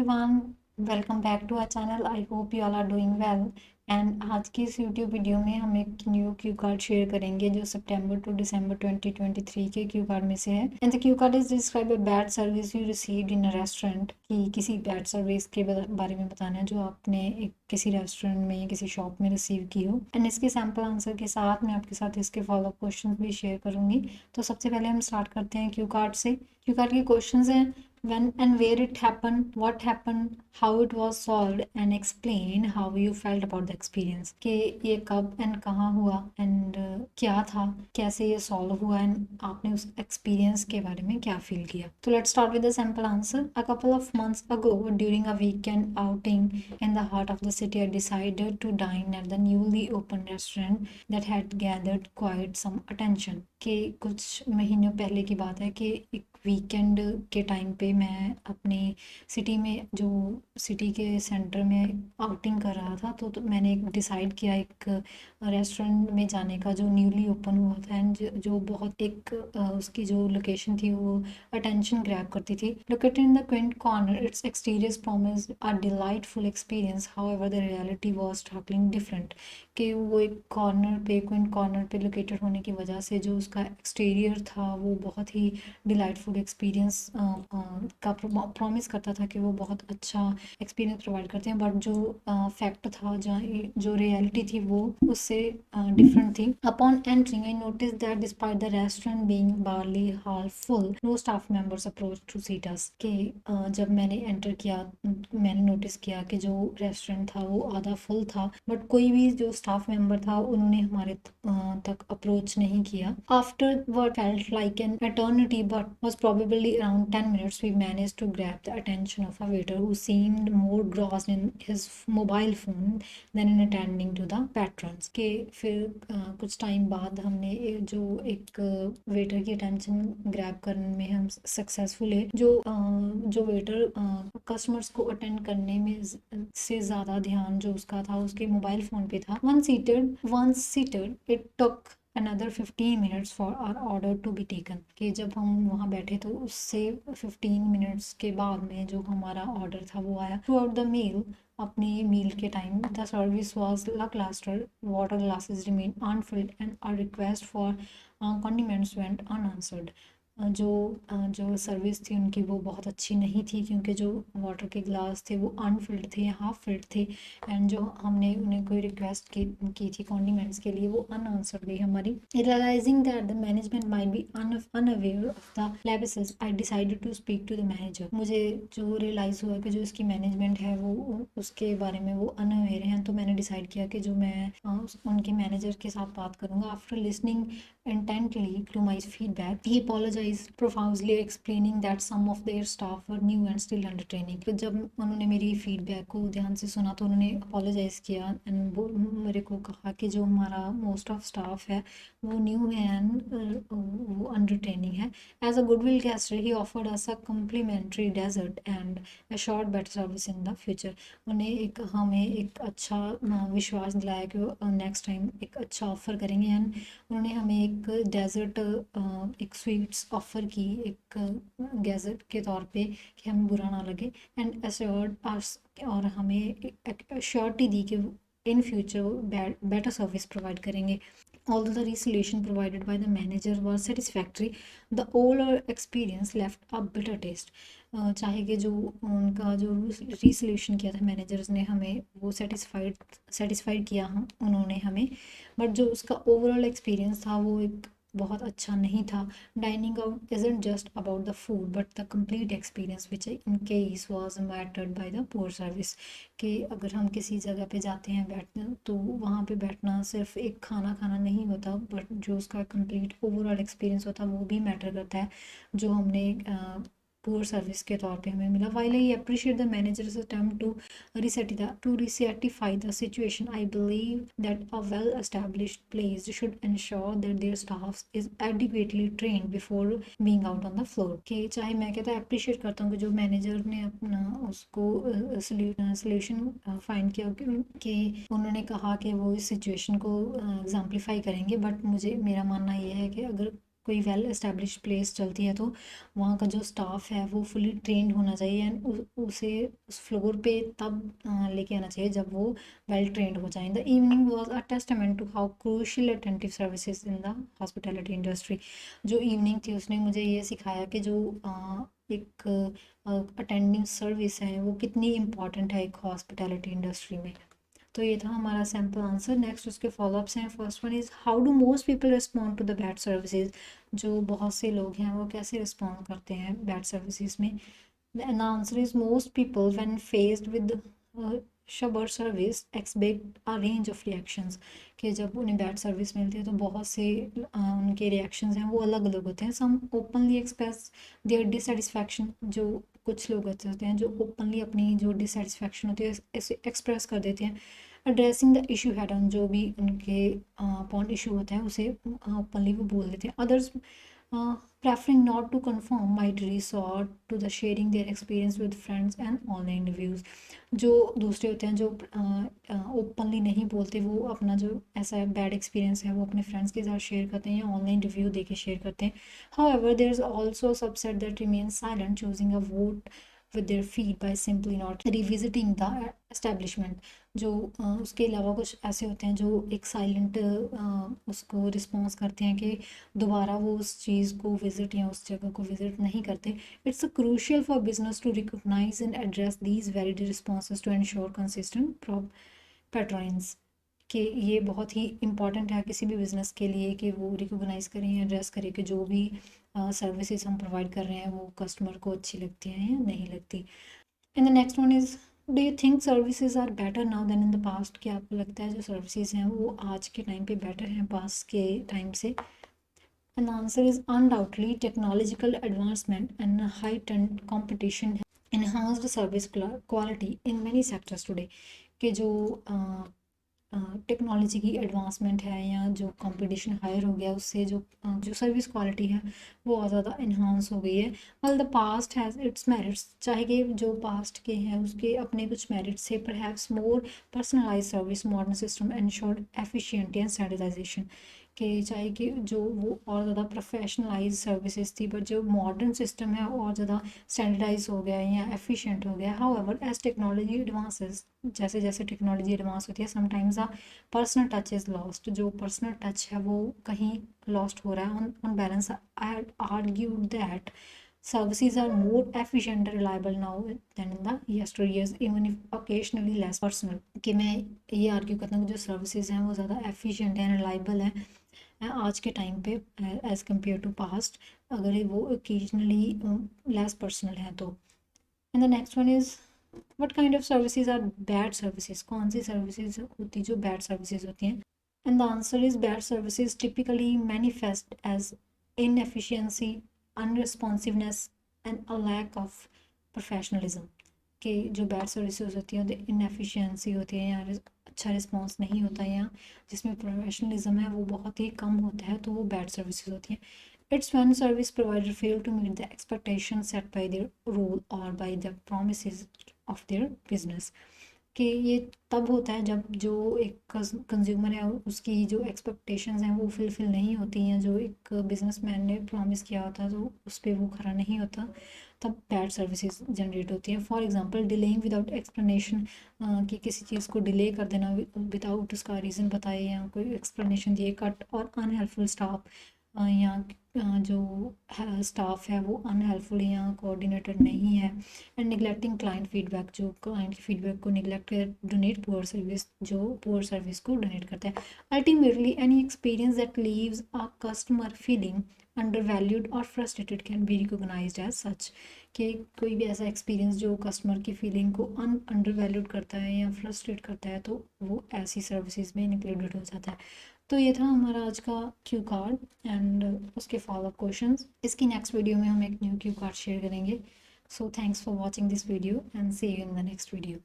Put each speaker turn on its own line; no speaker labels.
everyone, welcome back to our channel. I hope you all are doing well. And आज की इस YouTube video में हम एक न्यू क्यू कार्ड शेयर करेंगे जो सितंबर टू दिसंबर 2023 के क्यू कार्ड में से है। And the Q card is describe a bad service you received in a restaurant, कि किसी बैड सर्विस के बारे में बताना है जो आपने एक किसी रेस्टोरेंट में किसी शॉप में रिसीव की हो। एंड इसके सैम्पल आंसर के साथ मैं आपके साथ इसके फॉलोअप क्वेश्चन भी शेयर करूंगी। तो सबसे पहले हम स्टार्ट करते हैं क्यू कार्ड से। क्यू कार्ड के क्वेश्चन हैं when and where it happened, what happened, how it was solved, and explain how you felt about the experience। कि ये कब एंड कहाँ हुआ एंड क्या था, कैसे ये सॉल्व हुआ एंड आपने उस एक्सपीरियंस के बारे में क्या फील किया। तो let's start with the sample answer. A couple of months ago during a weekend outing in the heart of the city, I decided to dine at the newly opened restaurant that had gathered quite some attention। कि कुछ महीनों पहले की बात है कि एक weekend के टाइम पे मैं अपनी सिटी में, जो सिटी के सेंटर में आउटिंग कर रहा था, तो मैंने डिसाइड किया एक रेस्टोरेंट में जाने का जो न्यूली ओपन हुआ था एंड जो बहुत एक उसकी जो लोकेशन थी वो अटेंशन ग्रैब करती थी। Located in the Quint corner, it's exterior promise a delightful experience, however the reality was struggling different. कि वो एक कॉर्नर पे, क्विंट कॉर्नर पे लोकेटेड होने की वजह से जो उसका एक्सटीरियर था वो बहुत ही डिलाइटफुल एक्सपीरियंस का प्रॉमिस करता था कि वो बहुत अच्छा एक्सपीरियंस प्रोवाइड करते हैं, बट जो फैक्ट था, जो रियलिटी थी वो उससे डिफरेंट थी। Upon entering I notice that despite the restaurant being barely half full, no staff members approach to seat us. कि जब मैंने एंटर किया मैंने नोटिस किया कि जो रेस्टोरेंट था वो आधा फुल था, बट कोई भी जो स्टाफ मेंबर था उन्होंने हमारे तक अप्रोच नहीं किया। After what felt like an eternity but was probably around 10 minutes, we managed to grab the attention of a waiter who seemed more engrossed in his mobile phone than in attending to the patrons। के फिर कुछ time बाद हमने जो एक waiter की attention grab करने में हम सक्सेसफुल है। जो वेटर कस्टमर्स को अटेंड करने में से ज़्यादा ध्यान जो उसका था उसके मोबाइल फ़ोन पे था। once seated it took another 15 minutes for our order to be taken। कि जब हम वहाँ बैठे तो उससे 15 मिनट्स के बाद में जो हमारा ऑर्डर था वो आया। थ्रू आउट द मील, अपनी मील के time, the service was lackluster, water glasses remain unfilled and our request for condiments went unanswered। जो सर्विस थी उनकी वो बहुत अच्छी नहीं थी क्योंकि जो वाटर के ग्लास थे वो अनफिल्ड थे, हाफ फिल्ड थे, एंड जो हमने उन्हें कोई रिक्वेस्ट की थी कॉन्डिमेंट्स के लिए वो अनआंसर्ड गई हमारी। Realising that the management might be unaware of the lapses, I decided to speak to the manager. मुझे जो रियलाइज़ हुआ कि जो इसकी मैनेजमेंट है वो उसके बारे में वो अनअवेयर हैं, तो मैंने डिसाइड किया कि जो मैं उनके मैनेजर के साथ बात करूँगा। After listening intently to my feedback, he apologized profusely, explaining that some of their staff were new and still under training। फिर जब उन्होंने मेरी फीडबैक को ध्यान से सुना तो उन्होंने अपोलोजाइज किया एंड मेरे को कहा कि जो हमारा मोस्ट ऑफ स्टाफ है वो न्यू है एंड वो अंडर ट्रेनिंग है। As a goodwill gesture he offered us a complimentary dessert and assured better service in the future. उन्हें हमें एक अच्छा विश्वास दिलाया कि वो नेक्स्ट टाइम एक अच्छा ऑफर करेंगे एंड उन्होंने हमें एक डेजर्ट, एक स्वीट्स ऑफ़र की एक गैजेट के तौर पे कि हमें बुरा ना लगे, एंड एश्योर्ड अस, और हमें एक श्योरिटी दी कि in future better service provide करेंगे। Although the resolution provided by the manager was satisfactory, the overall experience left a bitter taste। चाहे कि जो उनका जो रिसोल्यूशन किया था मैनेजर्स ने हमें वो सेटिस्फाइड किया हम उन्होंने हमें, बट जो उसका ओवरऑल एक्सपीरियंस था वो एक बहुत अच्छा नहीं था। Dining out isn't just about the food but the complete experience which in case was mattered by the poor service. कि अगर हम किसी जगह पे जाते हैं बैठने, तो वहाँ पे बैठना सिर्फ एक खाना खाना नहीं होता, बट जो उसका कंप्लीट ओवरऑल एक्सपीरियंस होता है वो भी मैटर करता है जो हमने पुअर सर्विस के तौर पे हमें मिला। While I appreciate the manager's attempt to recertify the situation, I believe that a well-established place should ensure that their staff is adequately trained before being out on the floor। कि चाहे मैं कहता है अप्रिशिएट करता हूँ कि जो manager ने अपना उसको सोल्यूशन फाइंड किया कि उन्होंने कहा कि वो इस सिचुएशन को एग्जाम्पलीफाई करेंगे, बट मेरा मानना ये है कि अगर कोई वेल एस्टेब्लिश प्लेस चलती है तो वहाँ का जो स्टाफ है वो फुली ट्रेंड होना चाहिए एंड उसे उस फ्लोर पे तब लेके आना चाहिए जब वो वेल ट्रेंड हो जाए. The evening was a testament to how crucial attentive services in the hospitality industry. जो इवनिंग थी उसने मुझे ये सिखाया कि जो एक अटेंडिंग सर्विस है वो कितनी इम्पॉर्टेंट है एक हॉस्पिटैलिटी इंडस्ट्री में. तो ये था हमारा सैम्पल आंसर. नेक्स्ट उसके फॉलोअप्स हैं. First one is how do most people respond to the bad services. जो बहुत से लोग हैं वो कैसे रिस्पॉन्ड करते हैं बैड सर्विसेज में. The answer is most people when faced with subpar service expect a range of reactions. कि जब उन्हें बैड सर्विस मिलती है तो बहुत से उनके रिएक्शंस हैं वो अलग अलग होते हैं. सम ओपनली एक्सप्रेस देयर डिससेटिस्फैक्शन. जो कुछ लोग ऐसे होते हैं जो ओपनली अपनी जो डिससेटिस्फैक्शन होती है एक्सप्रेस कर देते हैं. Addressing the issue head on. जो भी उनके अपॉन इशू होता है उसे ओपनली वो बोल देते हैं. Others preferring not to conform might resort to the sharing their experience with friends and online reviews. जो दूसरे होते हैं जो ओपनली नहीं बोलते वो अपना जो ऐसा बैड एक्सपीरियंस है वो अपने फ्रेंड्स के साथ शेयर करते हैं या ऑनलाइन रिव्यू दे के शेयर करते हैं. However, there is also a subset that remains silent, choosing a vote with their feet by simply not revisiting the establishment. जो उसके अलावा कुछ ऐसे होते हैं जो एक साइलेंट उसको रिस्पॉन्स करते हैं कि दोबारा वो उस चीज़ को विज़िट या उस जगह को विज़िट नहीं करते. It's a crucial for business to recognize and address these valid responses to ensure consistent patterns. कि ये बहुत ही इंपॉर्टेंट है किसी भी बिज़नेस के लिए कि वो रिकॉग्नाइज़ करें या एड्रेस करें कि जो भी सर्विसेज हम प्रोवाइड कर रहे हैं वो कस्टमर को अच्छी लगती हैं या नहीं लगती. And the next one is do you think services are better now than in the past. क्या आपको लगता है जो सर्विसेज हैं वो आज के टाइम पे बेटर हैं पास्ट के टाइम से. And the answer is undoubtedly technological advancement and heightened competition enhanced service quality in many sectors today. कि जो टेक्नोलॉजी की एडवांसमेंट है या जो कंपटीशन हायर हो गया उससे जो सर्विस क्वालिटी है वो बहुत ज़्यादा इन्हांस हो गई है. All the past has its merits. चाहे कि जो पास्ट के हैं उसके अपने कुछ मेरिट्स है. Perhaps more personalise service modern system ensured efficiency and standardisation. कि चाहे कि जो वो और ज़्यादा प्रोफेशनलाइज सर्विसेज थी बट जो मॉडर्न सिस्टम है और ज़्यादा स्टैंडर्डाइज हो गया है या एफिशिएंट हो गया. हाउएवर एज टेक्नोलॉजी एडवांसेस जैसे जैसे टेक्नोलॉजी एडवांस होती है sometimes a personal touch is lost. जो पर्सनल टच है वो कहीं लॉस्ट हो रहा है. On balance I had argued that services are more efficient and reliable now than in the yesteryears even if occasionally less personal. कि मैं ये आर्ग्यू करता हूँ कि जो सर्विसेज हैं वो ज़्यादा एफिशिएंट हैं रिलायबल हैं आज के टाइम पे एज़ कम्पेयर टू पास्ट अगर वो ओकेजनली लेस पर्सनल हैं तो. And the next one is what kind of services are bad services. कौन सी सर्विसेज होती जो बैड सर्विसेज होती हैं. And the answer is bad services typically manifest as inefficiency unresponsiveness and a lack of professionalism. कि जो bad services होती हैं इनएफिशिएंसी होती है या अच्छा रिस्पॉन्स नहीं होता है या जिसमें प्रोफेशनलिज्म है वो बहुत ही कम होता है तो वो बैड सर्विसेज होती हैं. It's when service provider fail to meet the expectation set by their role और by the promises of their business. कि ये तब होता है जब जो एक कंज्यूमर है उसकी जो एक्सपेक्टेशंस हैं वो फुलफिल नहीं होती हैं. जो एक बिजनेसमैन ने प्रॉमिस किया होता है तो उस पर वो खरा नहीं होता तब बैड सर्विसेज जनरेट होती हैं. For example delaying without explanation. कि किसी चीज़ को डिले कर देना विदाउट उसका रीज़न बताए या कोई एक्सप्लेनेशन दिए. कट और अनहेल्पफुल स्टाफ. या जो स्टाफ है वो अनहेल्पफुल या कोऑर्डिनेटेड नहीं है. And neglecting client feedback. जो क्लाइंट की फीडबैक को निगलेक्ट कर डोनेट पुअर सर्विस जो पुअर सर्विस को डोनेट करता है. Ultimately any experience that leaves a customer feeling undervalued और frustrated can be recognised as such. कि कोई भी ऐसा एक्सपीरियंस जो कस्टमर की फीलिंग को अंडर वैल्यूड करता है या फ्रस्ट्रेट करता है तो वो ऐसी सर्विसेज में इंक्लूडेड हो जाता है. तो ये था हमारा आज का क्यू कार्ड एंड उसके फॉलोअप क्वेश्चंस. इसकी नेक्स्ट वीडियो में हम एक न्यू क्यू कार्ड शेयर करेंगे. So thanks for watching this video and see you in the next video.